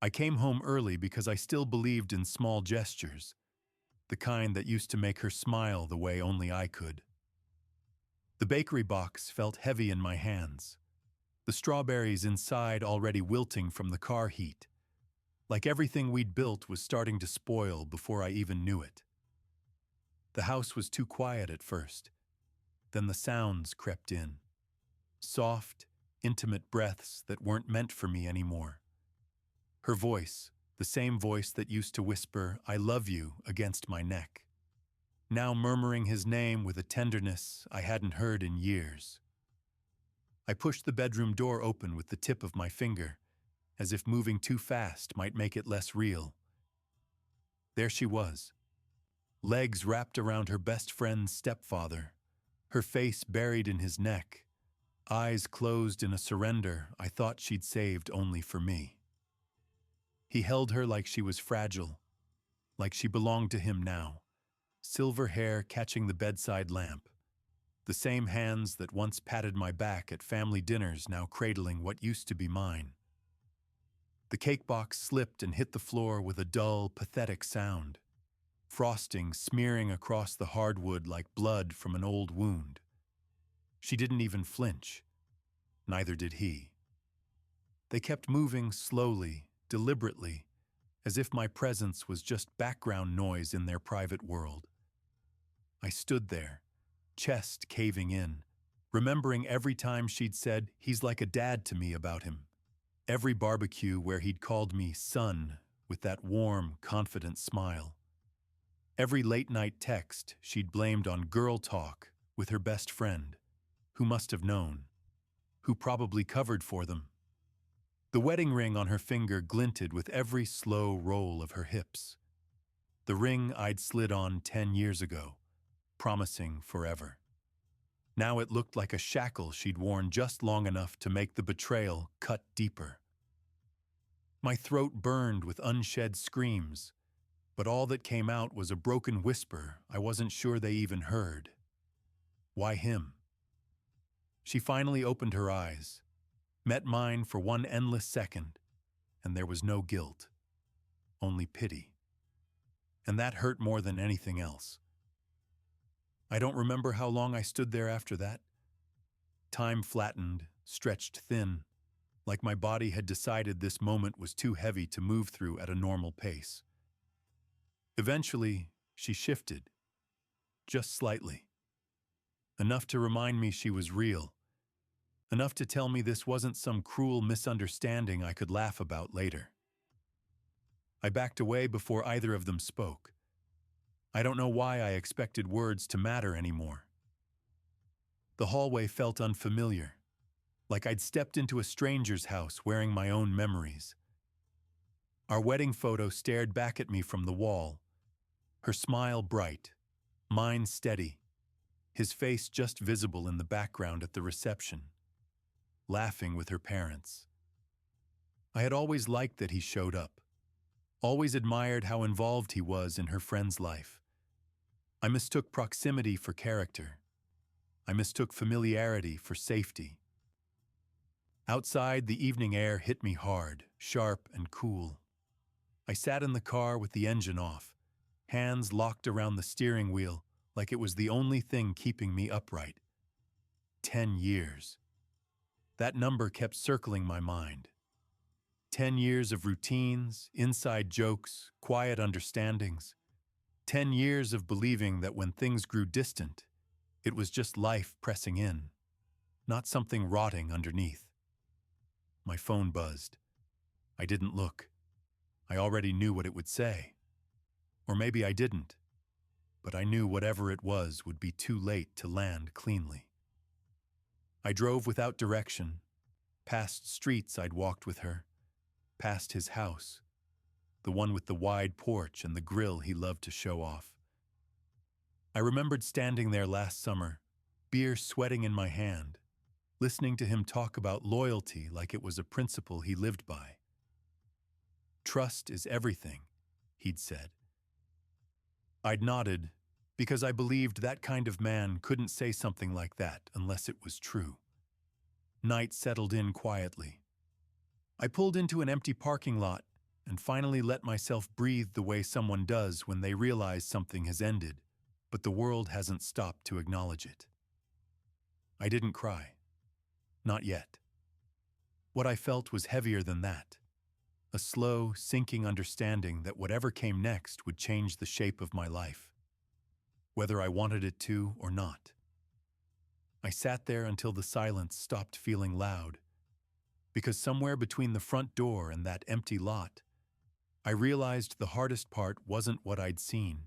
I came home early because I still believed in small gestures, the kind that used to make her smile the way only I could. The bakery box felt heavy in my hands, the strawberries inside already wilting from the car heat, like everything we'd built was starting to spoil before I even knew it. The house was too quiet at first. Then the sounds crept in. Soft, intimate breaths that weren't meant for me anymore. Her voice, the same voice that used to whisper, "I love you," against my neck. Now murmuring his name with a tenderness I hadn't heard in years. I pushed the bedroom door open with the tip of my finger, as if moving too fast might make it less real. There she was, legs wrapped around her best friend's stepfather, her face buried in his neck, eyes closed in a surrender I thought she'd saved only for me. He held her like she was fragile, like she belonged to him now, silver hair catching the bedside lamp, the same hands that once patted my back at family dinners now cradling what used to be mine. The cake box slipped and hit the floor with a dull, pathetic sound, frosting smearing across the hardwood like blood from an old wound. She didn't even flinch. Neither did he. They kept moving slowly, deliberately, as if my presence was just background noise in their private world. I stood there, chest caving in, remembering every time she'd said, "He's like a dad to me" about him. Every barbecue where he'd called me son with that warm, confident smile. Every late-night text she'd blamed on girl talk with her best friend, who must have known, who probably covered for them. The wedding ring on her finger glinted with every slow roll of her hips. The ring I'd slid on 10 years ago, promising forever. Now it looked like a shackle she'd worn just long enough to make the betrayal cut deeper. My throat burned with unshed screams, but all that came out was a broken whisper I wasn't sure they even heard. Why him? She finally opened her eyes, met mine for one endless second, and there was no guilt, only pity. And that hurt more than anything else. I don't remember how long I stood there after that. Time flattened, stretched thin, like my body had decided this moment was too heavy to move through at a normal pace. Eventually, she shifted, just slightly. Enough to remind me she was real. Enough to tell me this wasn't some cruel misunderstanding I could laugh about later. I backed away before either of them spoke. I don't know why I expected words to matter anymore. The hallway felt unfamiliar, like I'd stepped into a stranger's house wearing my own memories. Our wedding photo stared back at me from the wall, her smile bright, mine steady, his face just visible in the background at the reception, laughing with her parents. I had always liked that he showed up, always admired how involved he was in her friend's life. I mistook proximity for character. I mistook familiarity for safety. Outside, the evening air hit me hard, sharp and cool. I sat in the car with the engine off, hands locked around the steering wheel like it was the only thing keeping me upright. 10 years. That number kept circling my mind. 10 years of routines, inside jokes, quiet understandings. 10 years of believing that when things grew distant, it was just life pressing in, not something rotting underneath. My phone buzzed. I didn't look. I already knew what it would say. Or maybe I didn't. But I knew whatever it was would be too late to land cleanly. I drove without direction, past streets I'd walked with her, past his house, the one with the wide porch and the grill he loved to show off. I remembered standing there last summer, beer sweating in my hand, listening to him talk about loyalty like it was a principle he lived by. "Trust is everything," he'd said. I'd nodded, because I believed that kind of man couldn't say something like that unless it was true. Night settled in quietly. I pulled into an empty parking lot, and finally let myself breathe the way someone does when they realize something has ended, but the world hasn't stopped to acknowledge it. I didn't cry. Not yet. What I felt was heavier than that. A slow, sinking understanding that whatever came next would change the shape of my life, whether I wanted it to or not. I sat there until the silence stopped feeling loud, because somewhere between the front door and that empty lot, I realized the hardest part wasn't what I'd seen.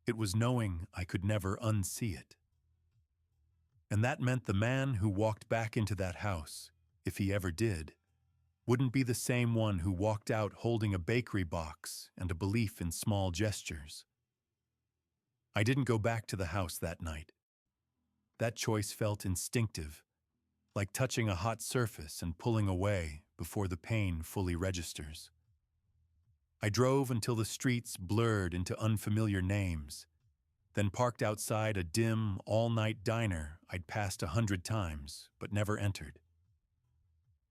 It was knowing I could never unsee it. And that meant the man who walked back into that house, if he ever did, wouldn't be the same one who walked out holding a bakery box and a belief in small gestures. I didn't go back to the house that night. That choice felt instinctive, like touching a hot surface and pulling away before the pain fully registers. I drove until the streets blurred into unfamiliar names, then parked outside a dim, all-night diner I'd passed 100 times but never entered.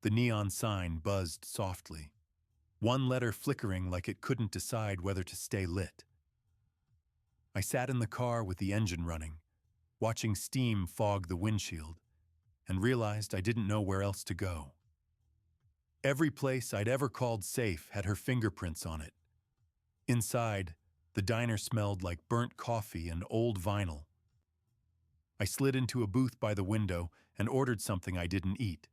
The neon sign buzzed softly, one letter flickering like it couldn't decide whether to stay lit. I sat in the car with the engine running, watching steam fog the windshield, and realized I didn't know where else to go. Every place I'd ever called safe had her fingerprints on it. Inside, the diner smelled like burnt coffee and old vinyl. I slid into a booth by the window and ordered something I didn't eat.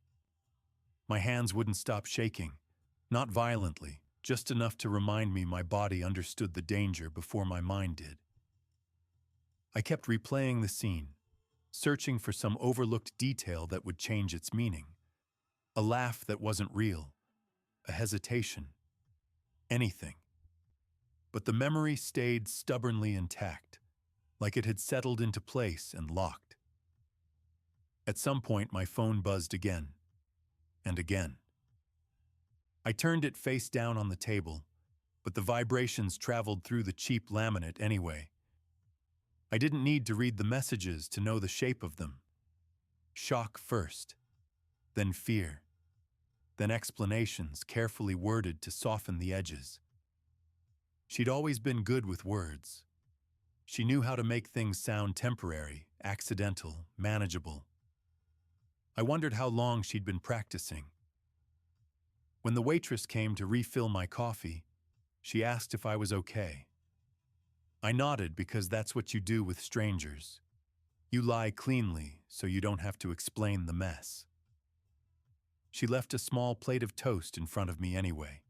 My hands wouldn't stop shaking, not violently, just enough to remind me my body understood the danger before my mind did. I kept replaying the scene, searching for some overlooked detail that would change its meaning. A laugh that wasn't real, a hesitation, anything. But the memory stayed stubbornly intact, like it had settled into place and locked. At some point, my phone buzzed again, and again. I turned it face down on the table, but the vibrations traveled through the cheap laminate anyway. I didn't need to read the messages to know the shape of them. Shock first, then fear, then explanations carefully worded to soften the edges. She'd always been good with words. She knew how to make things sound temporary, accidental, manageable. I wondered how long she'd been practicing. When the waitress came to refill my coffee, she asked if I was okay. I nodded because that's what you do with strangers. You lie cleanly so you don't have to explain the mess. She left a small plate of toast in front of me anyway,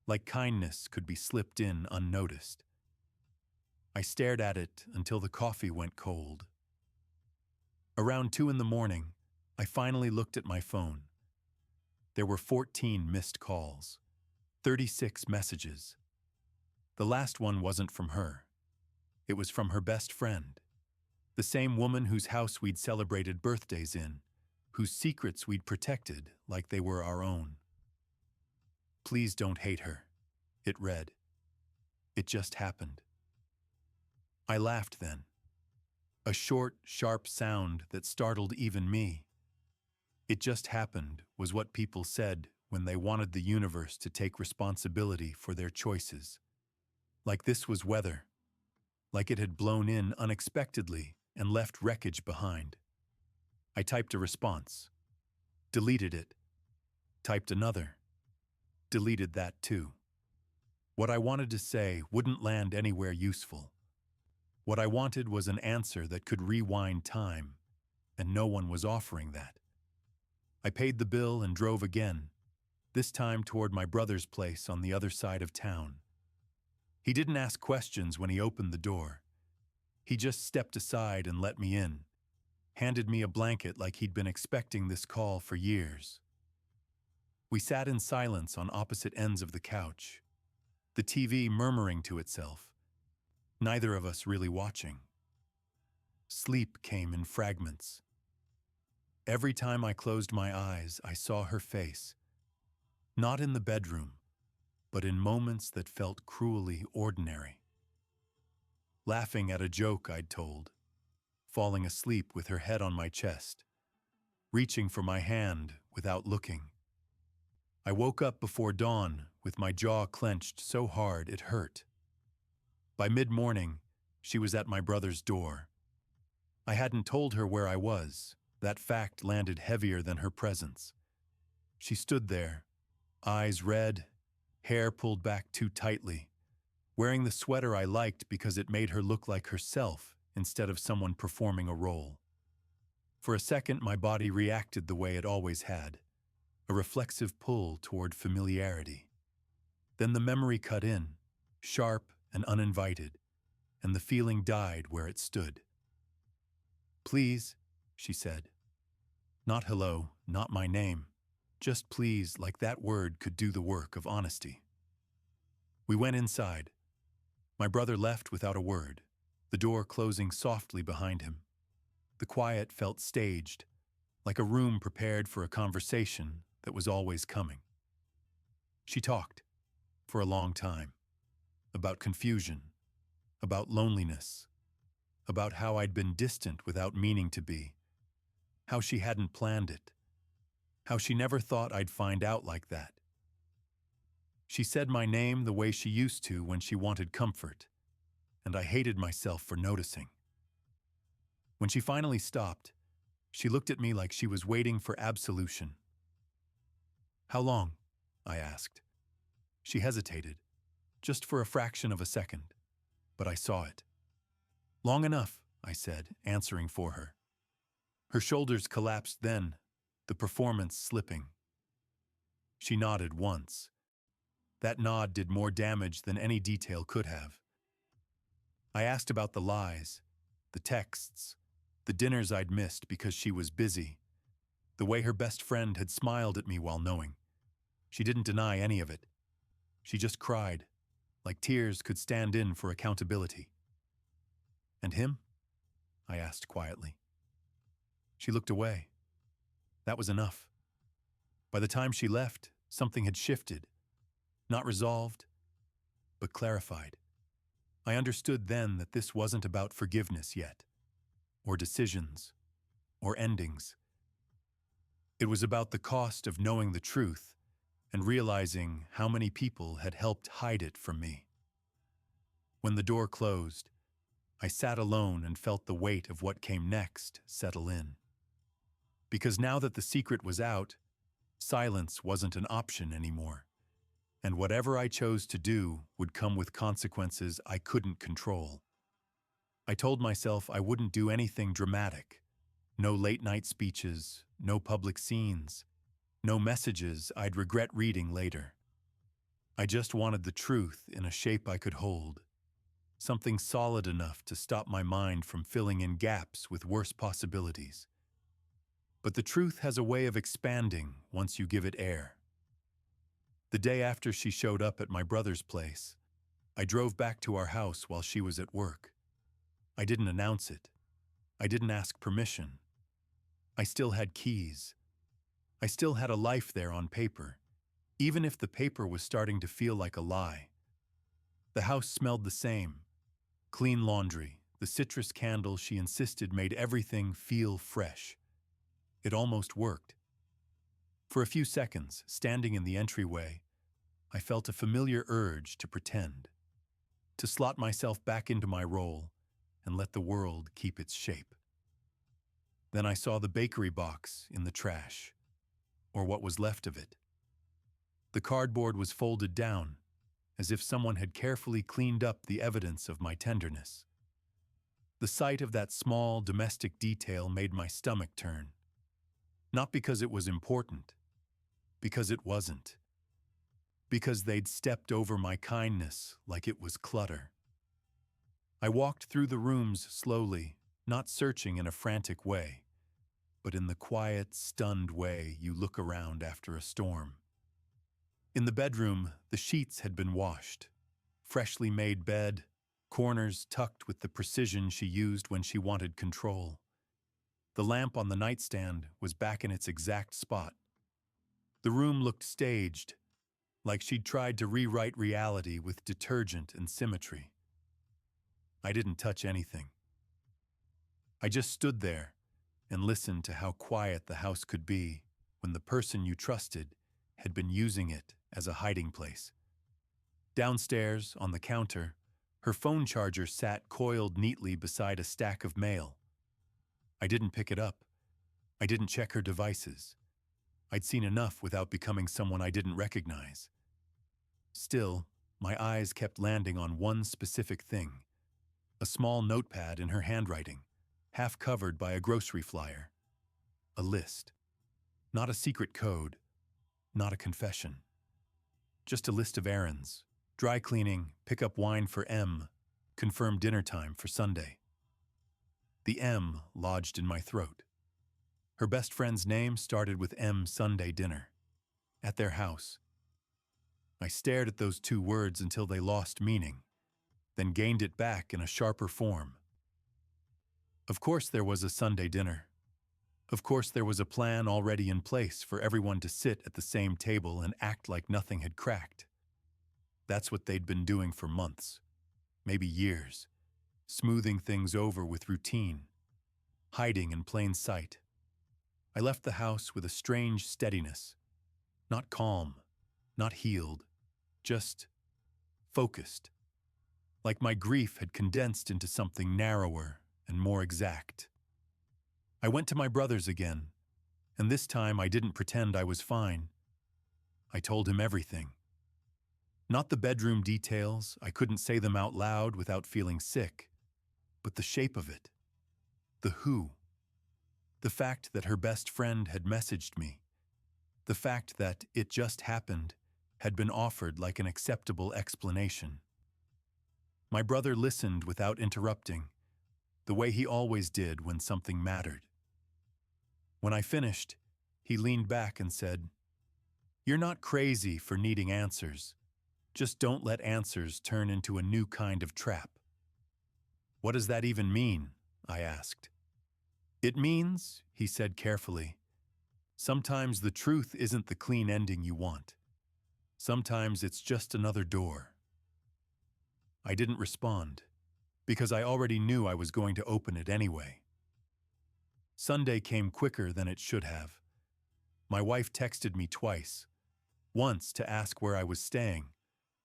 like kindness could be slipped in unnoticed. I stared at it until the coffee went cold. Around 2 a.m, I finally looked at my phone. There were 14 missed calls, 36 messages. The last one wasn't from her. It was from her best friend, the same woman whose house we'd celebrated birthdays in, whose secrets we'd protected like they were our own. "Please don't hate her," it read. "It just happened." I laughed then. A short, sharp sound that startled even me. It just happened was what people said when they wanted the universe to take responsibility for their choices. Like this was weather. Like it had blown in unexpectedly and left wreckage behind. I typed a response. Deleted it. Typed another. Deleted that too. What I wanted to say wouldn't land anywhere useful. What I wanted was an answer that could rewind time, and no one was offering that. I paid the bill and drove again, this time toward my brother's place on the other side of town. He didn't ask questions when he opened the door. He just stepped aside and let me in, handed me a blanket like he'd been expecting this call for years. We sat in silence on opposite ends of the couch, the TV murmuring to itself, neither of us really watching. Sleep came in fragments. Every time I closed my eyes, I saw her face, not in the bedroom, but in moments that felt cruelly ordinary. Laughing at a joke I'd told, falling asleep with her head on my chest, reaching for my hand without looking. I woke up before dawn with my jaw clenched so hard it hurt. By mid-morning, she was at my brother's door. I hadn't told her where I was. That fact landed heavier than her presence. She stood there, eyes red, hair pulled back too tightly, wearing the sweater I liked because it made her look like herself instead of someone performing a role. For a second, my body reacted the way it always had, a reflexive pull toward familiarity. Then the memory cut in, sharp and uninvited, and the feeling died where it stood. "Please," she said. Not hello, not my name. Just please, like that word could do the work of honesty. We went inside. My brother left without a word, the door closing softly behind him. The quiet felt staged, like a room prepared for a conversation that was always coming. She talked, for a long time, about confusion, about loneliness, about how I'd been distant without meaning to be, how she hadn't planned it, how she never thought I'd find out like that. She said my name the way she used to when she wanted comfort, and I hated myself for noticing. When she finally stopped, she looked at me like she was waiting for absolution. "How long?" I asked. She hesitated, just for a fraction of a second, but I saw it. "Long enough," I said, answering for her. Her shoulders collapsed then, the performance slipping. She nodded once. That nod did more damage than any detail could have. I asked about the lies, the texts, the dinners I'd missed because she was busy, the way her best friend had smiled at me while knowing. She didn't deny any of it. She just cried, like tears could stand in for accountability. "And him?" I asked quietly. She looked away. That was enough. By the time she left, something had shifted, not resolved, but clarified. I understood then that this wasn't about forgiveness yet, or decisions, or endings. It was about the cost of knowing the truth and realizing how many people had helped hide it from me. When the door closed, I sat alone and felt the weight of what came next settle in. Because now that the secret was out, silence wasn't an option anymore, and whatever I chose to do would come with consequences I couldn't control. I told myself I wouldn't do anything dramatic. No late-night speeches, no public scenes, no messages I'd regret reading later. I just wanted the truth in a shape I could hold, something solid enough to stop my mind from filling in gaps with worse possibilities. But the truth has a way of expanding once you give it air. The day after she showed up at my brother's place, I drove back to our house while she was at work. I didn't announce it. I didn't ask permission. I still had keys. I still had a life there on paper, even if the paper was starting to feel like a lie. The house smelled the same. Clean laundry, the citrus candle she insisted made everything feel fresh. It almost worked. For a few seconds, standing in the entryway, I felt a familiar urge to pretend, to slot myself back into my role and let the world keep its shape. Then I saw the bakery box in the trash, or what was left of it. The cardboard was folded down, as if someone had carefully cleaned up the evidence of my tenderness. The sight of that small domestic detail made my stomach turn. Not because it was important, because it wasn't. Because they'd stepped over my kindness like it was clutter. I walked through the rooms slowly, not searching in a frantic way, but in the quiet, stunned way you look around after a storm. In the bedroom, the sheets had been washed. Freshly made bed, corners tucked with the precision she used when she wanted control. The lamp on the nightstand was back in its exact spot. The room looked staged, like she'd tried to rewrite reality with detergent and symmetry. I didn't touch anything. I just stood there and listened to how quiet the house could be when the person you trusted had been using it as a hiding place. Downstairs, on the counter, her phone charger sat coiled neatly beside a stack of mail. I didn't pick it up. I didn't check her devices. I'd seen enough without becoming someone I didn't recognize. Still, my eyes kept landing on one specific thing, a small notepad in her handwriting, half covered by a grocery flyer. A list. Not a secret code, not a confession. Just a list of errands. Dry cleaning, pick up wine for M, confirm dinner time for Sunday. The M lodged in my throat. Her best friend's name started with M Sunday dinner. At their house. I stared at those two words until they lost meaning, then gained it back in a sharper form. Of course there was a Sunday dinner. Of course there was a plan already in place for everyone to sit at the same table and act like nothing had cracked. That's what they'd been doing for months, maybe years, smoothing things over with routine, hiding in plain sight. I left the house with a strange steadiness, not calm, not healed, just focused, like my grief had condensed into something narrower and more exact. I went to my brother's again, and this time I didn't pretend I was fine. I told him everything. Not the bedroom details, I couldn't say them out loud without feeling sick, but the shape of it, the who, the fact that her best friend had messaged me, the fact that it just happened had been offered like an acceptable explanation. My brother listened without interrupting, the way he always did when something mattered. When I finished, he leaned back and said, "You're not crazy for needing answers. Just don't let answers turn into a new kind of trap." "What does that even mean?" I asked. "It means," he said carefully, "sometimes the truth isn't the clean ending you want. Sometimes it's just another door." I didn't respond, because I already knew I was going to open it anyway. Sunday came quicker than it should have. My wife texted me twice, once to ask where I was staying,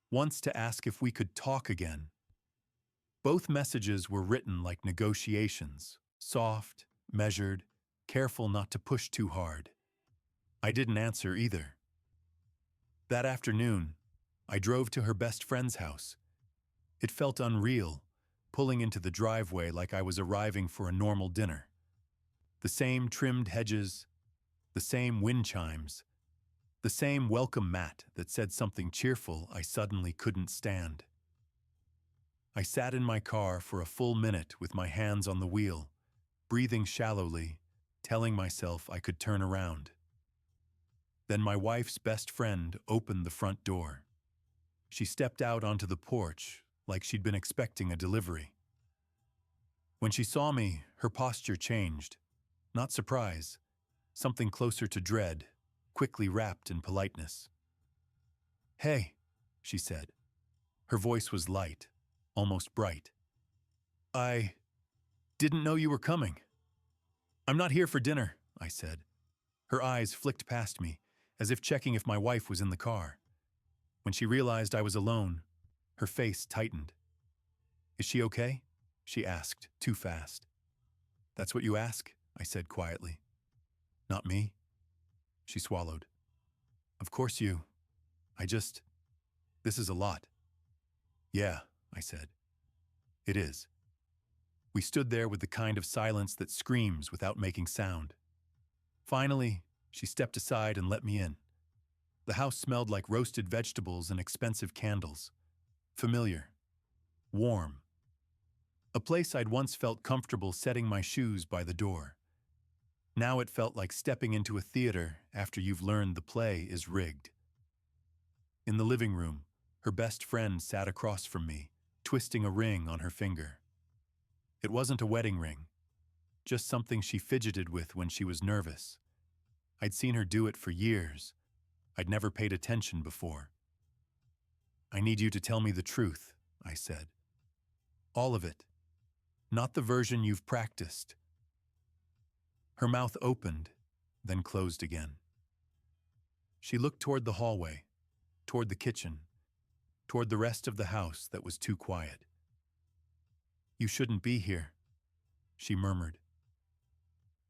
once to ask if we could talk again. Both messages were written like negotiations, soft, measured, careful not to push too hard. I didn't answer either. That afternoon, I drove to her best friend's house. It felt unreal, pulling into the driveway like I was arriving for a normal dinner. The same trimmed hedges, the same wind chimes, the same welcome mat that said something cheerful I suddenly couldn't stand. I sat in my car for a full minute with my hands on the wheel, breathing shallowly, telling myself I could turn around. Then my wife's best friend opened the front door. She stepped out onto the porch like she'd been expecting a delivery. When she saw me, her posture changed. Not surprise, something closer to dread, quickly wrapped in politeness. "Hey," she said. Her voice was light, almost bright. "I didn't know you were coming." "I'm not here for dinner," I said. Her eyes flicked past me, as if checking if my wife was in the car. When she realized I was alone, her face tightened. "Is she okay?" she asked, too fast. "That's what you ask?" I said quietly. "Not me." She swallowed. "Of course you. This is a lot." "Yeah," I said. "It is." We stood there with the kind of silence that screams without making sound. Finally, she stepped aside and let me in. The house smelled like roasted vegetables and expensive candles. Familiar. Warm. A place I'd once felt comfortable setting my shoes by the door. Now it felt like stepping into a theater after you've learned the play is rigged. In the living room, her best friend sat across from me, twisting a ring on her finger. It wasn't a wedding ring, just something she fidgeted with when she was nervous. I'd seen her do it for years. I'd never paid attention before. "I need you to tell me the truth," I said. "All of it. Not the version you've practiced." Her mouth opened, then closed again. She looked toward the hallway, toward the kitchen, toward the rest of the house that was too quiet. "You shouldn't be here," she murmured.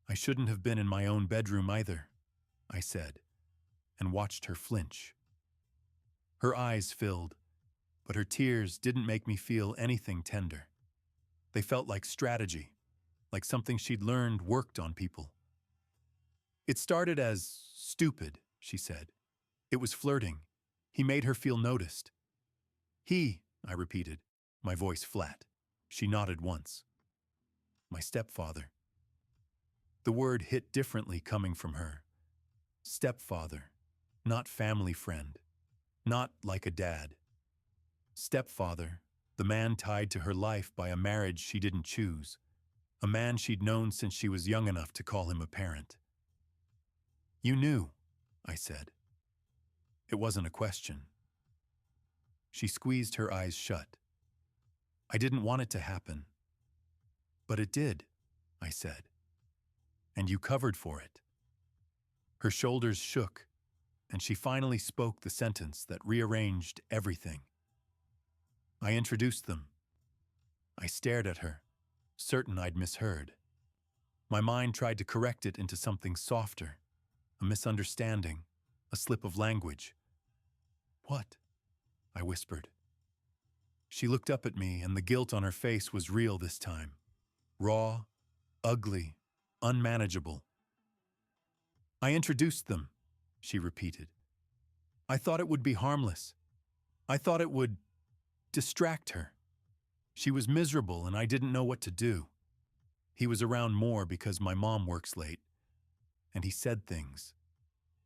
"I shouldn't have been in my own bedroom either," I said, and watched her flinch. Her eyes filled, but her tears didn't make me feel anything tender. They felt like strategy, like something she'd learned worked on people. "It started as stupid," she said. "It was flirting. He made her feel noticed." "He," I repeated, my voice flat. She nodded once. "My stepfather." The word hit differently coming from her. Stepfather, not family friend, not like a dad. Stepfather, the man tied to her life by a marriage she didn't choose, a man she'd known since she was young enough to call him a parent. "You knew," I said. It wasn't a question. She squeezed her eyes shut. "I didn't want it to happen." "But it did," I said. "And you covered for it." Her shoulders shook, and she finally spoke the sentence that rearranged everything. "I introduced them." I stared at her, certain I'd misheard. My mind tried to correct it into something softer, a misunderstanding, a slip of language. "What?" I whispered. She looked up at me, and the guilt on her face was real this time. Raw, ugly, unmanageable. "I introduced them," she repeated. "I thought it would be harmless. I thought it would distract her. She was miserable and I didn't know what to do. He was around more because my mom works late, and he said things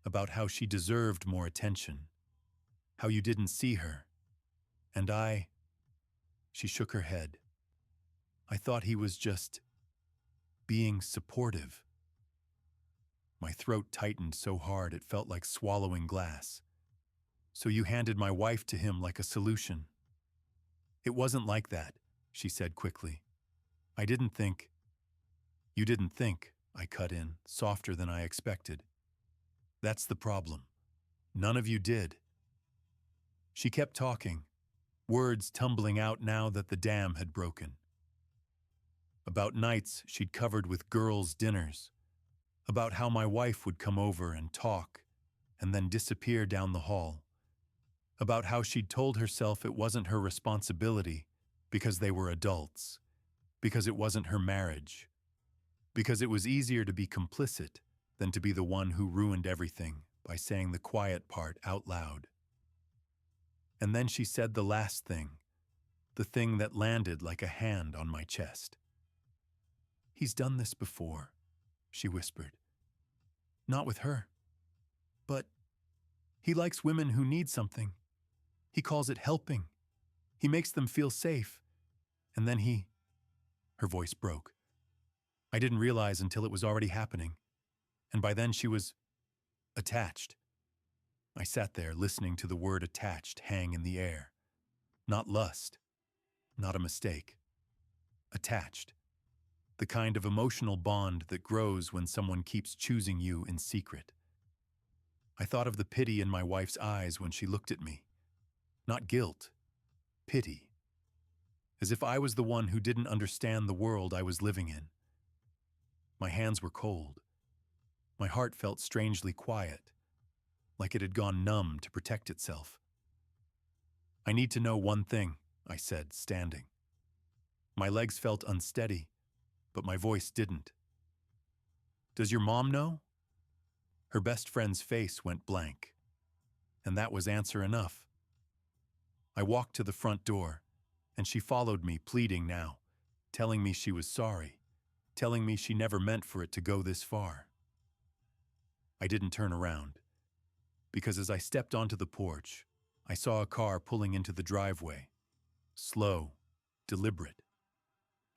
about how she deserved more attention, how you didn't see her. And she shook her head. I thought he was just being supportive." My throat tightened so hard it felt like swallowing glass. "So you handed my wife to him like a solution." "It wasn't like that," she said quickly. "I didn't think—" "You didn't think," I cut in, softer than I expected. "That's the problem. None of you did." She kept talking, words tumbling out now that the dam had broken. About nights she'd covered with girls' dinners, about how my wife would come over and talk and then disappear down the hall, about how she'd told herself it wasn't her responsibility because they were adults, because it wasn't her marriage, because it was easier to be complicit than to be the one who ruined everything by saying the quiet part out loud. And then she said the last thing, the thing that landed like a hand on my chest. "He's done this before," she whispered. "Not with her. But he likes women who need something. He calls it helping. He makes them feel safe. And then Her voice broke. I didn't realize until it was already happening. And by then she was attached. I sat there listening to the word attached hang in the air. Not lust. Not a mistake. Attached. The kind of emotional bond that grows when someone keeps choosing you in secret. I thought of the pity in my wife's eyes when she looked at me. Not guilt. Pity. As if I was the one who didn't understand the world I was living in. My hands were cold. My heart felt strangely quiet, like it had gone numb to protect itself. "I need to know one thing," I said, standing. My legs felt unsteady, but my voice didn't. "Does your mom know?" Her best friend's face went blank, and that was answer enough. I walked to the front door, and she followed me, pleading now, telling me she was sorry, telling me she never meant for it to go this far. I didn't turn around, because as I stepped onto the porch, I saw a car pulling into the driveway, slow, deliberate,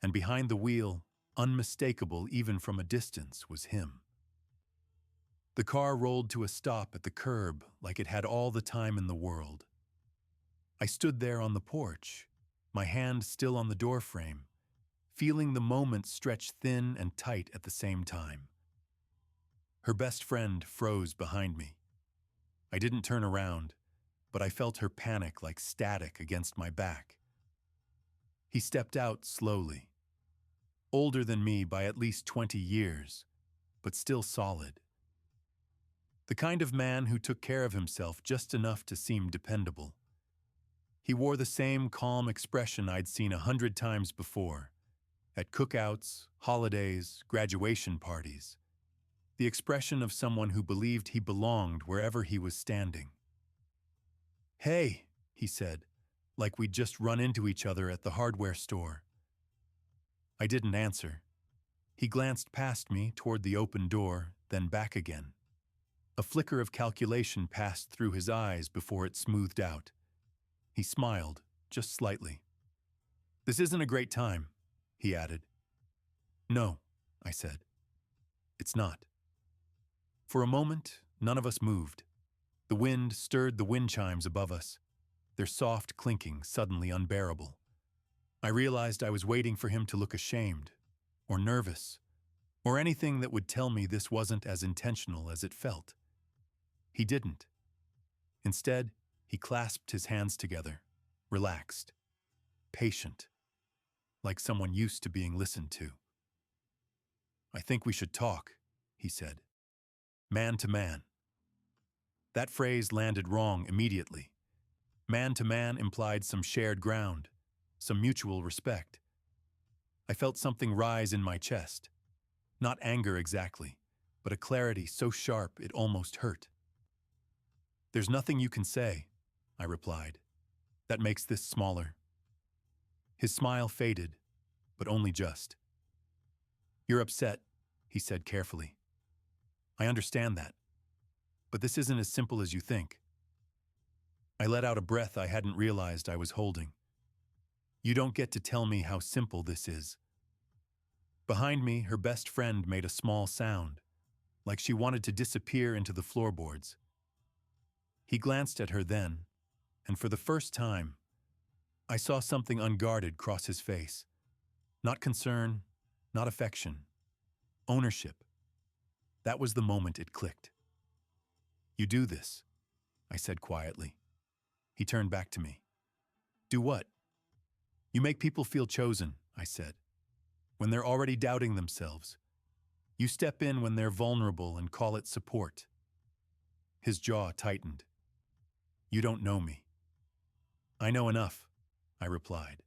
and behind the wheel, unmistakable even from a distance, was him. The car rolled to a stop at the curb like it had all the time in the world. I stood there on the porch, my hand still on the doorframe, feeling the moment stretch thin and tight at the same time. Her best friend froze behind me. I didn't turn around, but I felt her panic like static against my back. He stepped out slowly. Older than me by at least 20 years, but still solid. The kind of man who took care of himself just enough to seem dependable. He wore the same calm expression I'd seen 100 times before, at cookouts, holidays, graduation parties. The expression of someone who believed he belonged wherever he was standing. "Hey," he said, like we'd just run into each other at the hardware store. I didn't answer. He glanced past me toward the open door, then back again. A flicker of calculation passed through his eyes before it smoothed out. He smiled, just slightly. "This isn't a great time," he added. "No," I said. "It's not." For a moment, none of us moved. The wind stirred the wind chimes above us, their soft clinking suddenly unbearable. I realized I was waiting for him to look ashamed, or nervous, or anything that would tell me this wasn't as intentional as it felt. He didn't. Instead, he clasped his hands together, relaxed, patient, like someone used to being listened to. "I think we should talk," he said. "Man to man." That phrase landed wrong immediately. Man to man implied some shared ground, some mutual respect. I felt something rise in my chest. Not anger exactly, but a clarity so sharp it almost hurt. "There's nothing you can say," I replied, "that makes this smaller." His smile faded, but only just. "You're upset," he said carefully. "I understand that. But this isn't as simple as you think." I let out a breath I hadn't realized I was holding. "You don't get to tell me how simple this is." Behind me, her best friend made a small sound, like she wanted to disappear into the floorboards. He glanced at her then, and for the first time, I saw something unguarded cross his face. Not concern, not affection. Ownership. That was the moment it clicked. "You do this," I said quietly. He turned back to me. "Do what?" "You make people feel chosen," I said, "when they're already doubting themselves. You step in when they're vulnerable and call it support." His jaw tightened. "You don't know me." "I know enough," I replied.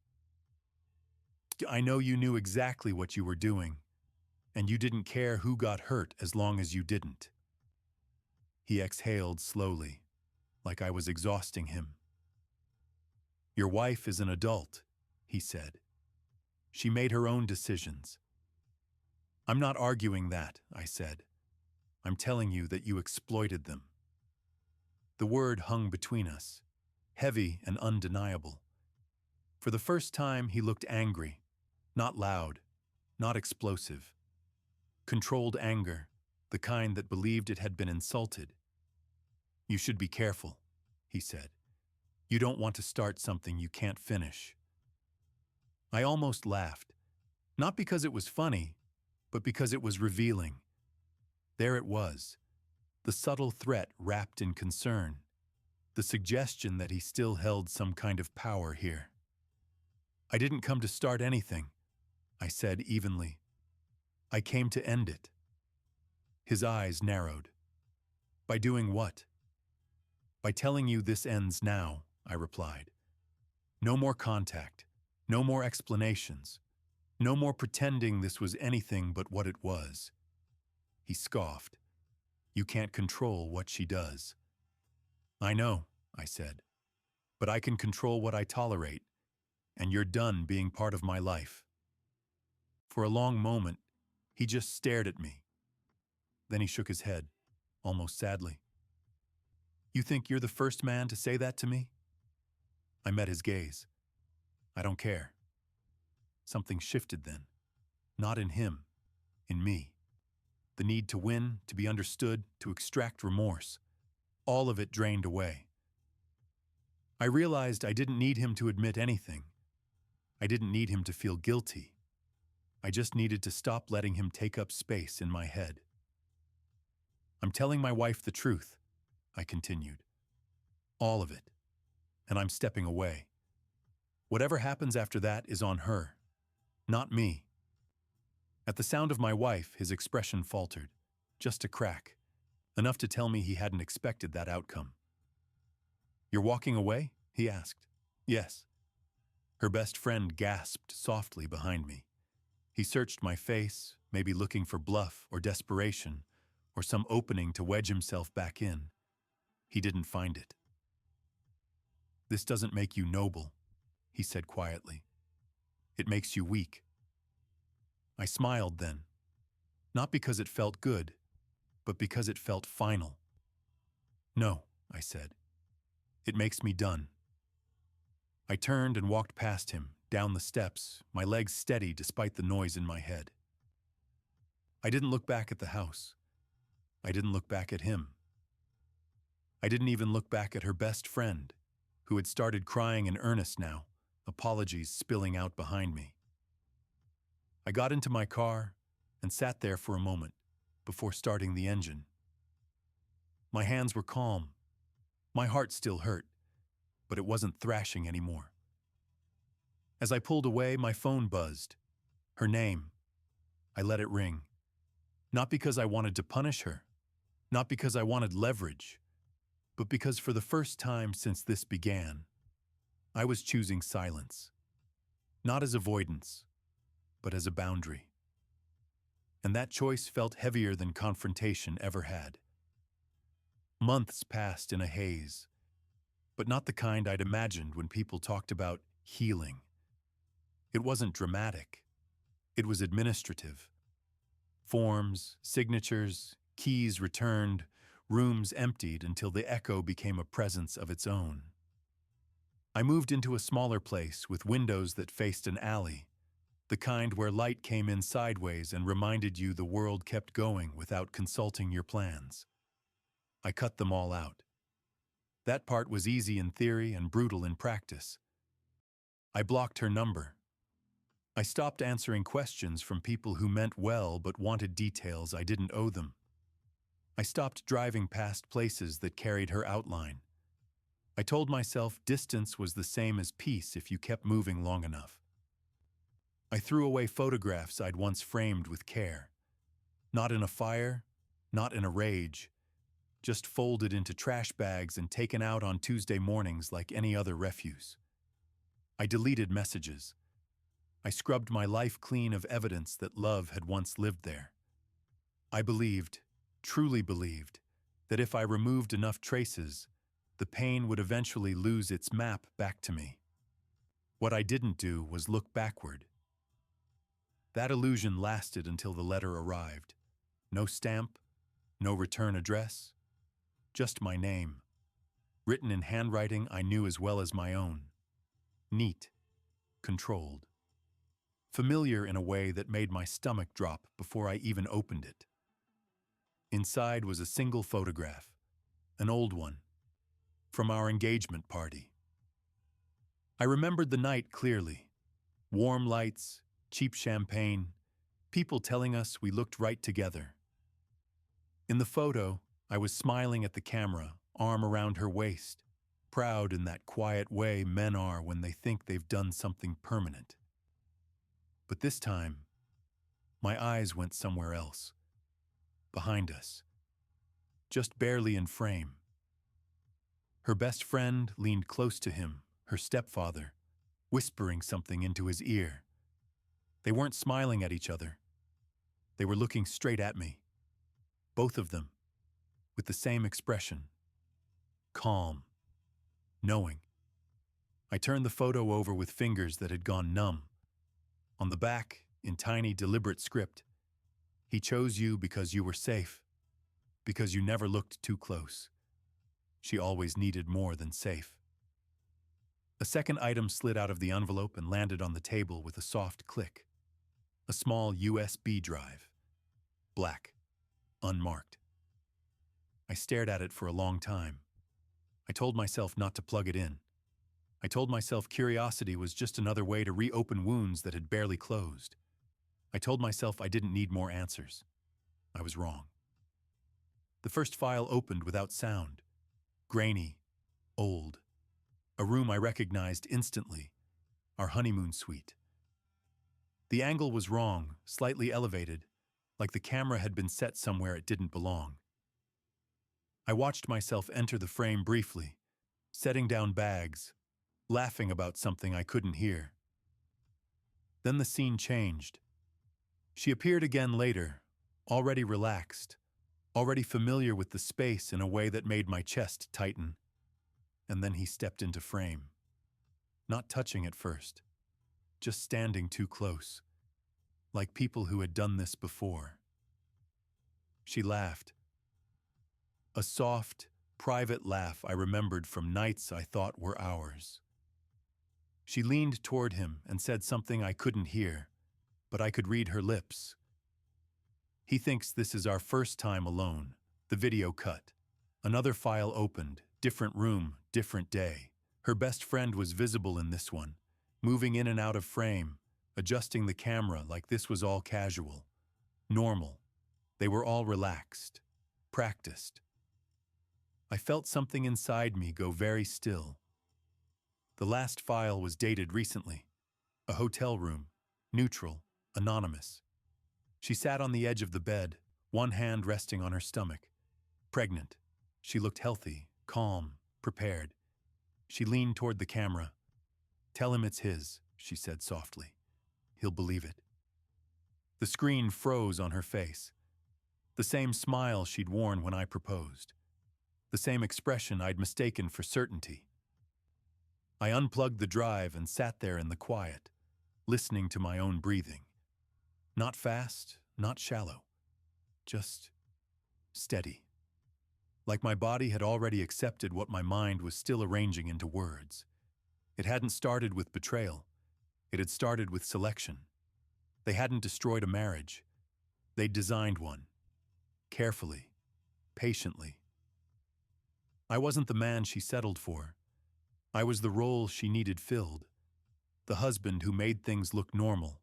"I know you knew exactly what you were doing, and you didn't care who got hurt as long as you didn't." He exhaled slowly, like I was exhausting him. "Your wife is an adult," he said. "She made her own decisions." "I'm not arguing that," I said. "I'm telling you that you exploited them." The word hung between us, heavy and undeniable. For the first time, he looked angry, not loud, not explosive. Controlled anger, the kind that believed it had been insulted. "You should be careful," he said. "You don't want to start something you can't finish." I almost laughed, not because it was funny, but because it was revealing. There it was, the subtle threat wrapped in concern, the suggestion that he still held some kind of power here. "I didn't come to start anything," I said evenly. "I came to end it." His eyes narrowed. "By doing what?" "By telling you this ends now," I replied. "No more contact, no more explanations, no more pretending this was anything but what it was." He scoffed. "You can't control what she does." "I know," I said, "but I can control what I tolerate, and you're done being part of my life." For a long moment, he just stared at me. Then he shook his head, almost sadly. "You think you're the first man to say that to me?" I met his gaze. "I don't care." Something shifted then. Not in him, in me. The need to win, to be understood, to extract remorse. All of it drained away. I realized I didn't need him to admit anything. I didn't need him to feel guilty. I just needed to stop letting him take up space in my head. "I'm telling my wife the truth," I continued. All of it. And I'm stepping away. Whatever happens after that is on her, not me. At the sound of my wife, his expression faltered. Just a crack. Enough to tell me he hadn't expected that outcome. You're walking away? He asked. Yes. Her best friend gasped softly behind me. He searched my face, maybe looking for bluff or desperation, or some opening to wedge himself back in. He didn't find it. This doesn't make you noble, he said quietly. It makes you weak. I smiled then, not because it felt good, but because it felt final. No, I said. It makes me done. I turned and walked past him, down the steps, my legs steady despite the noise in my head. I didn't look back at the house. I didn't look back at him. I didn't even look back at her best friend, who had started crying in earnest now, apologies spilling out behind me. I got into my car and sat there for a moment before starting the engine. My hands were calm. My heart still hurt, but it wasn't thrashing anymore. As I pulled away, my phone buzzed. Her name. I let it ring. Not because I wanted to punish her, not because I wanted leverage, but because for the first time since this began, I was choosing silence. Not as avoidance, but as a boundary. And that choice felt heavier than confrontation ever had. Months passed in a haze, but not the kind I'd imagined when people talked about healing. It wasn't dramatic. It was administrative. Forms, signatures, keys returned, rooms emptied until the echo became a presence of its own. I moved into a smaller place with windows that faced an alley, the kind where light came in sideways and reminded you the world kept going without consulting your plans. I cut them all out. That part was easy in theory and brutal in practice. I blocked her number. I stopped answering questions from people who meant well but wanted details I didn't owe them. I stopped driving past places that carried her outline. I told myself distance was the same as peace if you kept moving long enough. I threw away photographs I'd once framed with care. Not in a fire, not in a rage, just folded into trash bags and taken out on Tuesday mornings like any other refuse. I deleted messages. I scrubbed my life clean of evidence that love had once lived there. I believed, truly believed, that if I removed enough traces, the pain would eventually lose its map back to me. What I didn't do was look backward. That illusion lasted until the letter arrived. No stamp, no return address, just my name, written in handwriting I knew as well as my own. Neat, controlled. Familiar in a way that made my stomach drop before I even opened it. Inside was a single photograph, an old one, from our engagement party. I remembered the night clearly. Warm lights, cheap champagne, people telling us we looked right together. In the photo, I was smiling at the camera, arm around her waist, proud in that quiet way men are when they think they've done something permanent. But this time, my eyes went somewhere else. Behind us. Just barely in frame. Her best friend leaned close to him, her stepfather, whispering something into his ear. They weren't smiling at each other. They were looking straight at me. Both of them, with the same expression. Calm. Knowing. I turned the photo over with fingers that had gone numb. On the back, in tiny, deliberate script, he chose you because you were safe, because you never looked too close. She always needed more than safe. A second item slid out of the envelope and landed on the table with a soft click. A small USB drive. Black. Unmarked. I stared at it for a long time. I told myself not to plug it in. I told myself curiosity was just another way to reopen wounds that had barely closed. I told myself I didn't need more answers. I was wrong. The first file opened without sound. grainy, old. A room I recognized instantly, our honeymoon suite. The angle was wrong, slightly elevated, like the camera had been set somewhere it didn't belong. I watched myself enter the frame briefly, setting down bags, laughing about something I couldn't hear. Then the scene changed. She appeared again later, already relaxed, already familiar with the space in a way that made my chest tighten. And then he stepped into frame. Not touching at first, just standing too close, like people who had done this before. She laughed. A soft, private laugh I remembered from nights I thought were ours. She leaned toward him and said something I couldn't hear, but I could read her lips. He thinks this is our first time alone. The video cut. Another file opened, different room, different day. Her best friend was visible in this one, moving in and out of frame, adjusting the camera like this was all casual, normal. They were all relaxed, practiced. I felt something inside me go very still. The last file was dated recently. A hotel room, neutral, anonymous. She sat on the edge of the bed, one hand resting on her stomach. Pregnant. She looked healthy, calm, prepared. She leaned toward the camera. "Tell him it's his," she said softly. "He'll believe it." The screen froze on her face. The same smile she'd worn when I proposed. The same expression I'd mistaken for certainty. I unplugged the drive and sat there in the quiet, listening to my own breathing. Not fast, not shallow. Just steady. Like my body had already accepted what my mind was still arranging into words. It hadn't started with betrayal. It had started with selection. They hadn't destroyed a marriage. They'd designed one. Carefully. Patiently. I wasn't the man she settled for. I was the role she needed filled. The husband who made things look normal.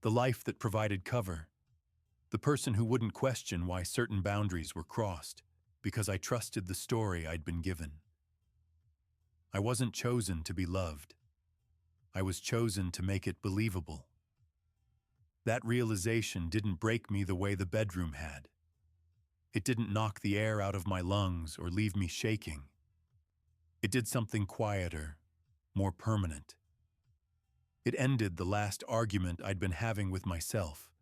The life that provided cover. The person who wouldn't question why certain boundaries were crossed, because I trusted the story I'd been given. I wasn't chosen to be loved. I was chosen to make it believable. That realization didn't break me the way the bedroom had. It didn't knock the air out of my lungs or leave me shaking. It did something quieter, more permanent. It ended the last argument I'd been having with myself.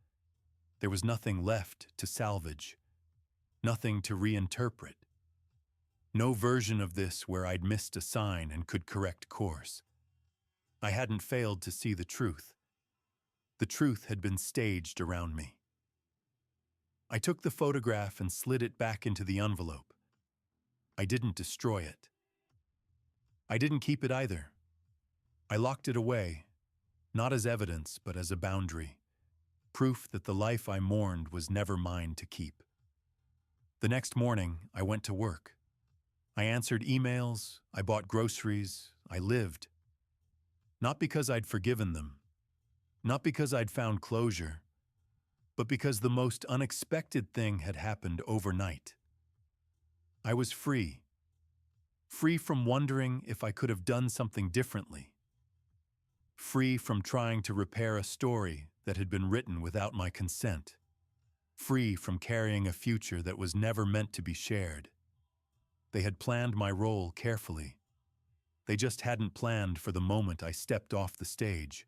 There was nothing left to salvage, nothing to reinterpret. No version of this where I'd missed a sign and could correct course. I hadn't failed to see the truth. The truth had been staged around me. I took the photograph and slid it back into the envelope. I didn't destroy it. I didn't keep it either. I locked it away, not as evidence, but as a boundary. Proof that the life I mourned was never mine to keep. The next morning, I went to work. I answered emails, I bought groceries, I lived. Not because I'd forgiven them, not because I'd found closure, but because the most unexpected thing had happened overnight. I was free. Free from wondering if I could have done something differently. Free from trying to repair a story that had been written without my consent. Free from carrying a future that was never meant to be shared. They had planned my role carefully. They just hadn't planned for the moment I stepped off the stage,